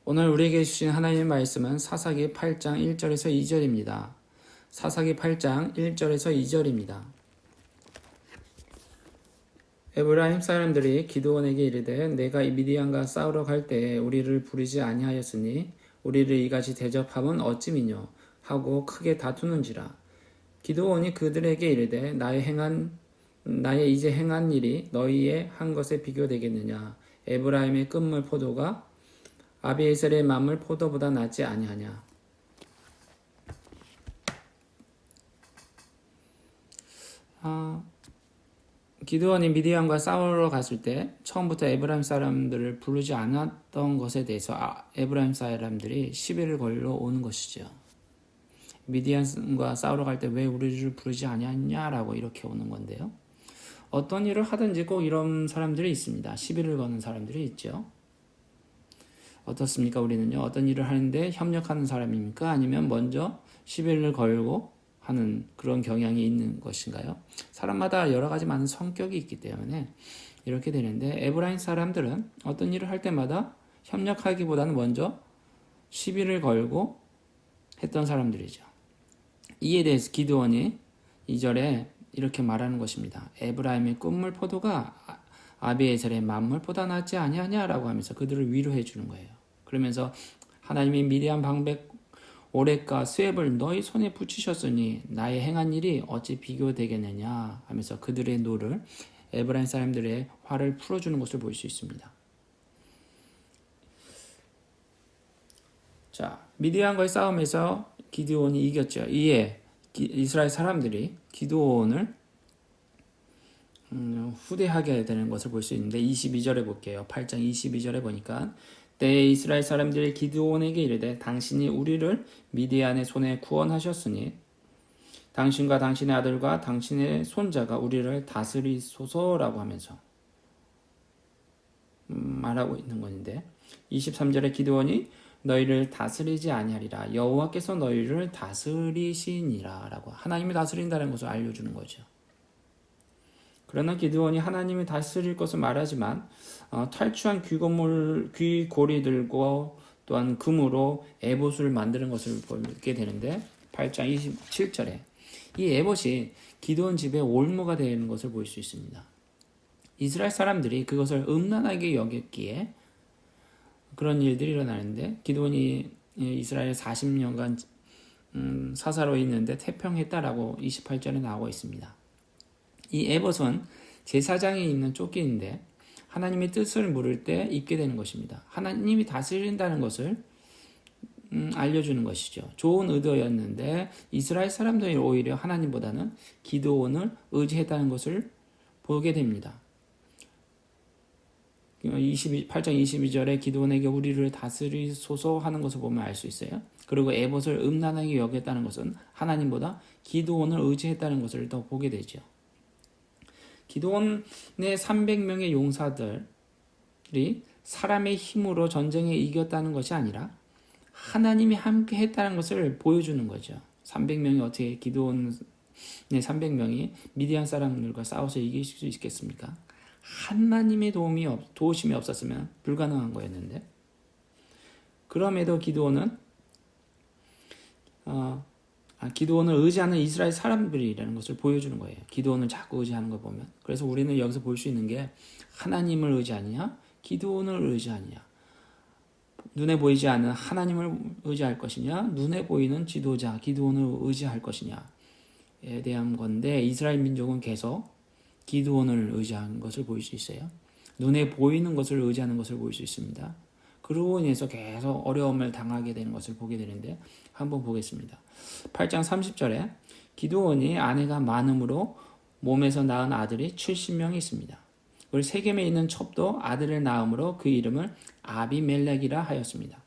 오늘 우리에게 주신 하나님의 말씀은 사사기 8장 1절에서 2절입니다. 사사기 8장 1절에서 2절입니다. 에브라임 사람들이 기드온에게 이르되 내가 미디안과 싸우러 갈 때에 우리를 부르지 아니하였으니 우리를 이같이 대접함은 어찌미뇨 하고 크게 다투는지라. 기드온이 그들에게 이르되 나의 이제 행한 일이 너희의 한 것에 비교되겠느냐. 에브라임의 끝물 포도가 아비에셀의 만물 포도보다 낫지 아니하냐. 기드온이 미디안과 싸우러 갔을 때 처음부터 에브라임 사람들을 부르지 않았던 것에 대해서 에브라임 사람들이 시비를 걸러 오는 것이죠. 미디안과 싸우러 갈 때 왜 우리를 부르지 아니하냐라고 이렇게 오는 건데요. 어떤 일을 하든지 꼭 이런 사람들이 있습니다. 시비를 거는 사람들이 있죠. 어떻습니까? 우리는요. 어떤 일을 하는데 협력하는 사람입니까? 아니면 먼저 시비를 걸고 하는 그런 경향이 있는 것인가요? 사람마다 여러 가지 많은 성격이 있기 때문에 이렇게 되는데 에브라임 사람들은 어떤 일을 할 때마다 협력하기보다는 먼저 시비를 걸고 했던 사람들이죠. 이에 대해서 기드온이 2절에 이렇게 말하는 것입니다. 에브라임의 끝물 포도가 아비에셀의 만물보다 낫지 아니하냐라고 하면서 그들을 위로해 주는 거예요. 그러면서 하나님이 미디안 방백 오렉과 스웹을 너희 손에 붙이셨으니 나의 행한 일이 어찌 비교되겠느냐 하면서 그들의 노를 에브라임 사람들의 화를 풀어주는 것을 볼 수 있습니다. 자, 미디안과의 싸움에서 기드온이 이겼죠. 이에 이스라엘 사람들이 기드온을 후대하게 되는 것을 볼 수 있는데 22절에 볼게요. 8장 22절에 보니까 때에 이스라엘 사람들이 기드온에게 이르되 당신이 우리를 미디안의 손에 구원하셨으니 당신과 당신의 아들과 당신의 손자가 우리를 다스리소서라고 하면서 말하고 있는 것인데 23절에 기드온이 너희를 다스리지 아니하리라 여호와께서 너희를 다스리시니라 라고 하나님이 다스린다는 것을 알려주는 거죠. 그러나 기드온이 하나님이 다스릴 것을 말하지만 탈취한 귀고리들과 또한 금으로 에봇을 만드는 것을 보게 되는데 8장 27절에 이 에봇이 기드온 집의 올무가 되는 것을 볼 수 있습니다. 이스라엘 사람들이 그것을 음란하게 여겼기에 그런 일들이 일어나는데 기드온이 이스라엘 40년간 사사로 있는데 태평했다라고 28절에 나오고 있습니다. 이 에봇은 제사장이 입는 조끼인데 하나님의 뜻을 물을 때 입게 되는 것입니다. 하나님이 다스린다는 것을 알려주는 것이죠. 좋은 의도였는데 이스라엘 사람들이 오히려 하나님보다는 기드온을 의지했다는 것을 보게 됩니다. 8장 22절에 기드온에게 우리를 다스리소서 하는 것을 보면 알 수 있어요. 그리고 에봇을 음란하게 여겼다는 것은 하나님보다 기드온을 의지했다는 것을 더 보게 되죠. 기드온의 300명의 용사들이 사람의 힘으로 전쟁에 이겼다는 것이 아니라 하나님이 함께 했다는 것을 보여주는 거죠. 300명이 어떻게 기드온의 300명이 미디안 사람들과 싸워서 이길 수 있겠습니까? 하나님의 도우심이 없었으면 불가능한 거였는데 그럼에도 기드온을 의지하는 이스라엘 사람들이라는 것을 보여주는 거예요. 기드온을 자꾸 의지하는 걸 보면. 그래서 우리는 여기서 볼 수 있는 게 하나님을 의지하느냐, 기드온을 의지하느냐. 눈에 보이지 않는 하나님을 의지할 것이냐, 눈에 보이는 지도자, 기드온을 의지할 것이냐에 대한 건데 이스라엘 민족은 계속 기드온을 의지한 것을 볼 수 있어요. 눈에 보이는 것을 의지하는 것을 볼 수 있습니다. 그로 인해서 계속 어려움을 당하게 되는 것을 보게 되는데 한번 보겠습니다. 8장 30절에 기드온이 아내가 많음으로 몸에서 낳은 아들이 70명이 있습니다. 그리고 세겜에 있는 첩도 아들을 낳음으로 그 이름을 아비멜렉이라 하였습니다.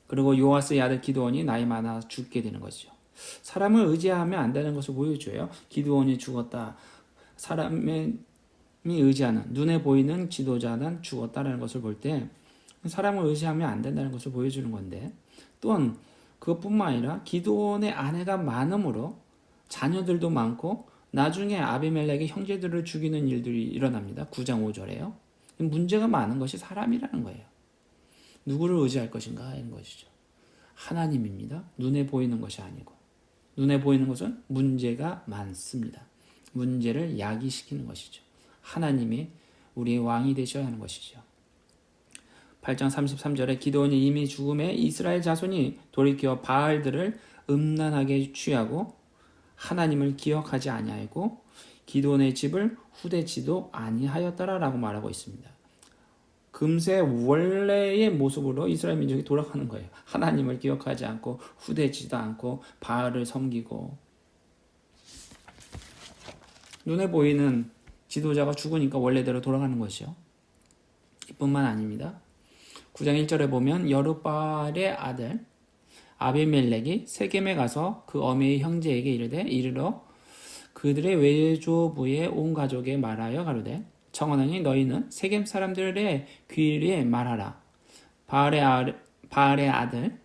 그리고 요아스의 아들 기드온이 나이 많아 죽게 되는 것이죠. 사람을 의지하면 안 되는 것을 보여줘요. 기드온이 죽었다. 사람이 의지하는 눈에 보이는 지도자는 죽었다라는 것을 볼 때 사람을 의지하면 안 된다는 것을 보여주는 건데 또한 그것뿐만 아니라 기드온의 아내가 많음으로 자녀들도 많고 나중에 아비멜렉의 형제들을 죽이는 일들이 일어납니다. 9장 5절에요. 문제가 많은 것이 사람이라는 거예요. 누구를 의지할 것인가 이런 것이죠. 하나님입니다. 눈에 보이는 것이 아니고. 눈에 보이는 것은 문제가 많습니다. 문제를 야기시키는 것이죠. 하나님이 우리의 왕이 되셔야 하는 것이죠. 8장 33절에 기드온이 이미 죽음에 이스라엘 자손이 돌이켜 바알들을 음란하게 취하고 하나님을 기억하지 아니하고 기드온의 집을 후대지도 아니하였더라라고 말하고 있습니다. 금세 원래의 모습으로 이스라엘 민족이 돌아가는 거예요. 하나님을 기억하지 않고 후대지도 않고 바알을 섬기고 눈에 보이는 지도자가 죽으니까 원래대로 돌아가는 것이요. 이뿐만 아닙니다. 9장 1절에 보면 여룻바알의 아들 아비멜렉이 세겜에 가서 그 어미의 형제에게 이르러 그들의 외조부의 온 가족에 말하여 가로되 청하노니 너희는 세겜 사람들의 귀리에 말하라. 바알의 아들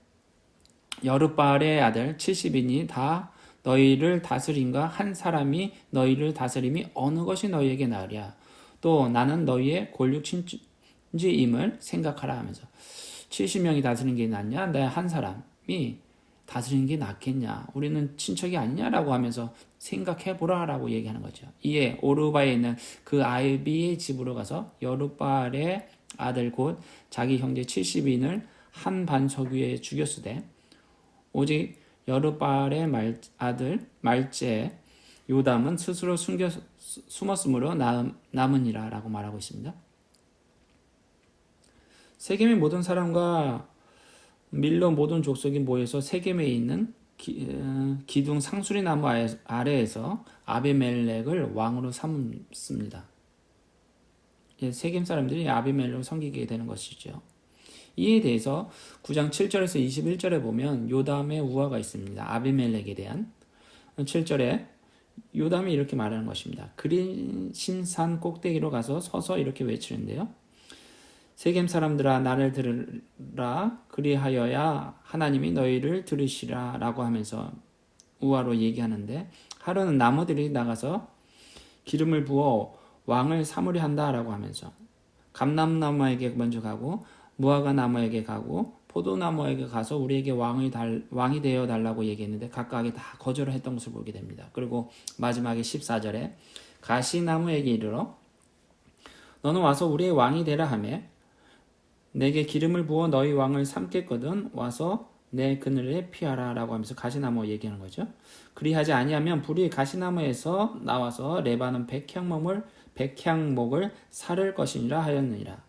여룻바알의 아들 70인이 다 너희를 다스림과 한 사람이 너희를 다스림이 어느 것이 너희에게 나으랴. 또 나는 너희의 골육친지임을 생각하라 하면서 70명이 다스리는 게 낫냐? 내 한 사람이 다스리는 게 낫겠냐? 우리는 친척이 아니냐라고 하면서 생각해보라라고 얘기하는 거죠. 이에 오르바에 있는 그 아비의 집으로 가서 여룻바알의 아들 곧 자기 형제 70인을 한 반석 위에 죽였으되 오직 여룻바알의 아들 말제 요담은 스스로 숨었으므로 남으니라 라고 말하고 있습니다. 세겜의 모든 사람과 밀로 모든 족속이 모여서 세겜에 있는 기둥 상수리 나무 아래에서 아비멜렉을 왕으로 삼습니다. 세겜 사람들이 아비멜렉을 섬기게 되는 것이죠. 이에 대해서 9장 7절에서 21절에 보면 요담의 우화가 있습니다. 아비멜렉에 대한 7절에 요담이 이렇게 말하는 것입니다. 그린 신산 꼭대기로 가서 서서 이렇게 외치는데요. 세겜 사람들아 나를 들으라 그리하여야 하나님이 너희를 들으시라 라고 하면서 우화로 얘기하는데 하루는 나무들이 나가서 기름을 부어 왕을 삼으려 한다 라고 하면서 감람나무에게 먼저 가고 무화과 나무에게 가고 포도나무에게 가서 우리에게 왕이 되어 달라고 얘기했는데 각각이 다 거절을 했던 것을 보게 됩니다. 그리고 마지막에 14절에 가시나무에게 이르러 너는 와서 우리의 왕이 되라 하며 내게 기름을 부어 너희 왕을 삼겠거든 와서 내 그늘에 피하라 라고 하면서 가시나무 얘기하는 거죠. 그리하지 아니하면 불이 가시나무에서 나와서 레바논 백향목을 사를 것이니라 하였느니라.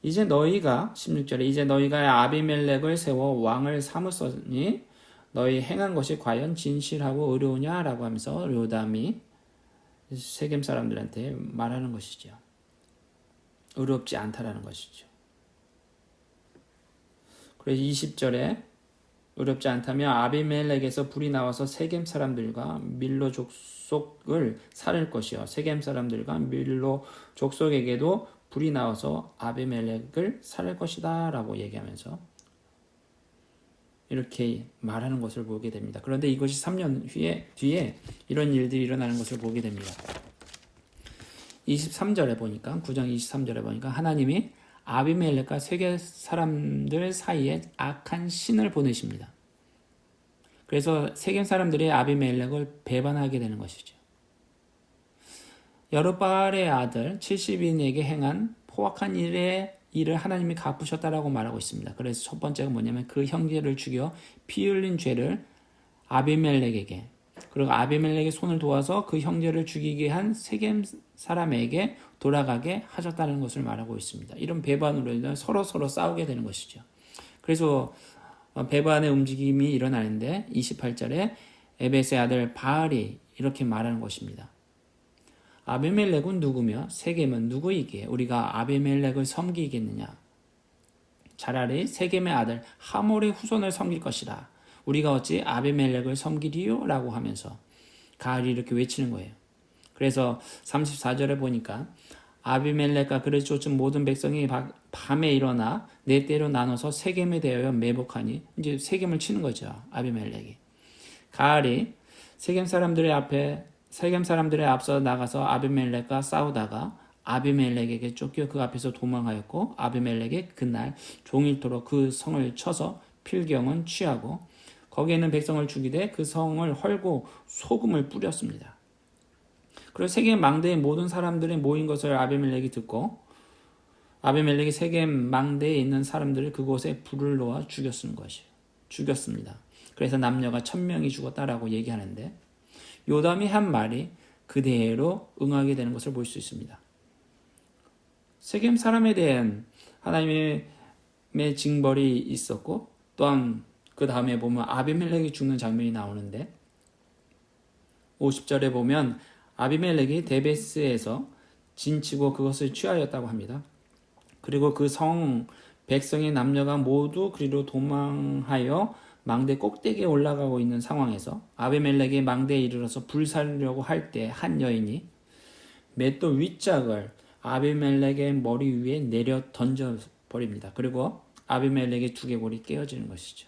이제 너희가 16절에 이제 너희가 아비멜렉을 세워 왕을 삼으니 너희 행한 것이 과연 진실하고 의로우냐 라고 하면서 요담이 세겜 사람들한테 말하는 것이죠. 의롭지 않다라는 것이죠. 그래서 20절에 의롭지 않다면 아비멜렉에서 불이 나와서 세겜 사람들과 밀로 족속을 살릴 것이요 세겜 사람들과 밀로 족속에게도 불이 나와서 아비멜렉을 살릴 것이다 라고 얘기하면서 이렇게 말하는 것을 보게 됩니다. 그런데 이것이 3년 뒤에 이런 일들이 일어나는 것을 보게 됩니다. 23절에 보니까 9장 23절에 보니까 하나님이 아비멜렉과 세겜 사람들 사이에 악한 신을 보내십니다. 그래서 세겜 사람들이 아비멜렉을 배반하게 되는 것이죠. 여룻바알의 아들 70인에게 행한 포악한 일을 하나님이 갚으셨다라고 말하고 있습니다. 그래서 첫 번째가 뭐냐면 그 형제를 죽여 피 흘린 죄를 아비멜렉에게 그리고 아비멜렉의 손을 도와서 그 형제를 죽이게 한 세겜 사람에게 돌아가게 하셨다는 것을 말하고 있습니다. 이런 배반으로 인해 서로 싸우게 되는 것이죠. 그래서 배반의 움직임이 일어나는데 28절에 에벳의 아들 바알이 이렇게 말하는 것입니다. 아비멜렉은 누구며 세겜은 누구이기에 우리가 아비멜렉을 섬기겠느냐? 차라리 세겜의 아들 하몰의 후손을 섬길 것이라. 우리가 어찌 아비멜렉을 섬기리요? 라고 하면서 가을이 이렇게 외치는 거예요. 그래서 34절에 보니까 아비멜렉과 그를 쫓은 모든 백성이 밤에 일어나 네 떼로 나눠서 세겜에 대하여 매복하니 이제 세겜을 치는 거죠. 아비멜렉이. 가을이 세겜 사람들의 앞서 나가서 아비멜렉과 싸우다가 아비멜렉에게 쫓겨 그 앞에서 도망하였고 아비멜렉이 그날 종일토록 그 성을 쳐서 필경은 취하고 거기에 있는 백성을 죽이되 그 성을 헐고 소금을 뿌렸습니다. 그리고 세겜 망대의 모든 사람들이 모인 것을 아비멜렉이 듣고 아비멜렉이 세겜 망대에 있는 사람들을 그곳에 불을 놓아 죽였습니다. 그래서 남녀가 1000명이 죽었다라고 얘기하는데 요담이 한 말이 그대로 응하게 되는 것을 볼 수 있습니다. 세겜 사람에 대한 하나님의 징벌이 있었고 또한 그 다음에 보면 아비멜렉이 죽는 장면이 나오는데 50절에 보면 아비멜렉이 데베스에서 진치고 그것을 취하였다고 합니다. 그리고 그 성 백성의 남녀가 모두 그리로 도망하여 망대 꼭대기에 올라가고 있는 상황에서 아비멜렉이 망대에 이르러서 불살려고 할 때 한 여인이 맷돌 윗짝을 아비멜렉의 머리 위에 내려 던져 버립니다. 그리고 아비멜렉의 두개골이 깨어지는 것이죠.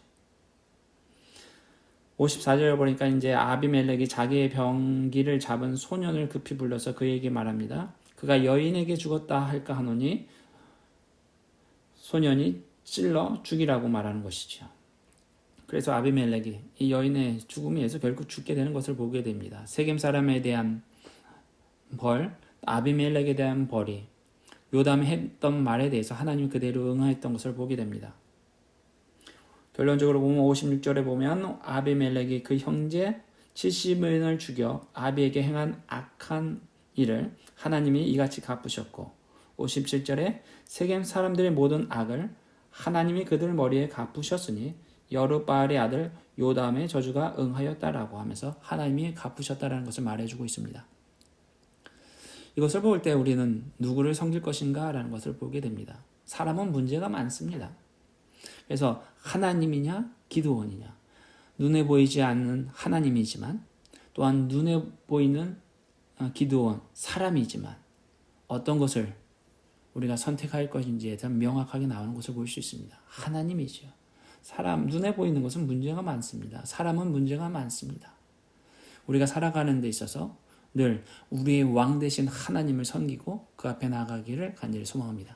54절에 보니까 이제 아비멜렉이 자기의 병기를 잡은 소년을 급히 불러서 그에게 말합니다. 그가 여인에게 죽었다 할까 하노니 소년이 찔러 죽이라고 말하는 것이죠. 그래서 아비멜렉이 이 여인의 죽음에 의해서 결국 죽게 되는 것을 보게 됩니다. 세겜 사람에 대한 벌, 아비멜렉에 대한 벌이 요담이 했던 말에 대해서 하나님이 그대로 응하였던 것을 보게 됩니다. 결론적으로 보면 56절에 보면 아비멜렉이 그 형제 70인을 죽여 아비에게 행한 악한 일을 하나님이 이같이 갚으셨고 57절에 세겜 사람들의 모든 악을 하나님이 그들 머리에 갚으셨으니 여룻바알의 아들 요담의 저주가 응하였다라고 하면서 하나님이 갚으셨다라는 것을 말해주고 있습니다. 이것을 볼 때 우리는 누구를 섬길 것인가 라는 것을 보게 됩니다. 사람은 문제가 많습니다. 그래서 하나님이냐 기드온이냐 눈에 보이지 않는 하나님이지만 또한 눈에 보이는 기드온 사람이지만 어떤 것을 우리가 선택할 것인지에 대한 명확하게 나오는 것을 볼 수 있습니다. 하나님이죠. 사람 눈에 보이는 것은 문제가 많습니다. 사람은 문제가 많습니다. 우리가 살아가는 데 있어서 늘 우리의 왕 되신 하나님을 섬기고 그 앞에 나아가기를 간절히 소망합니다.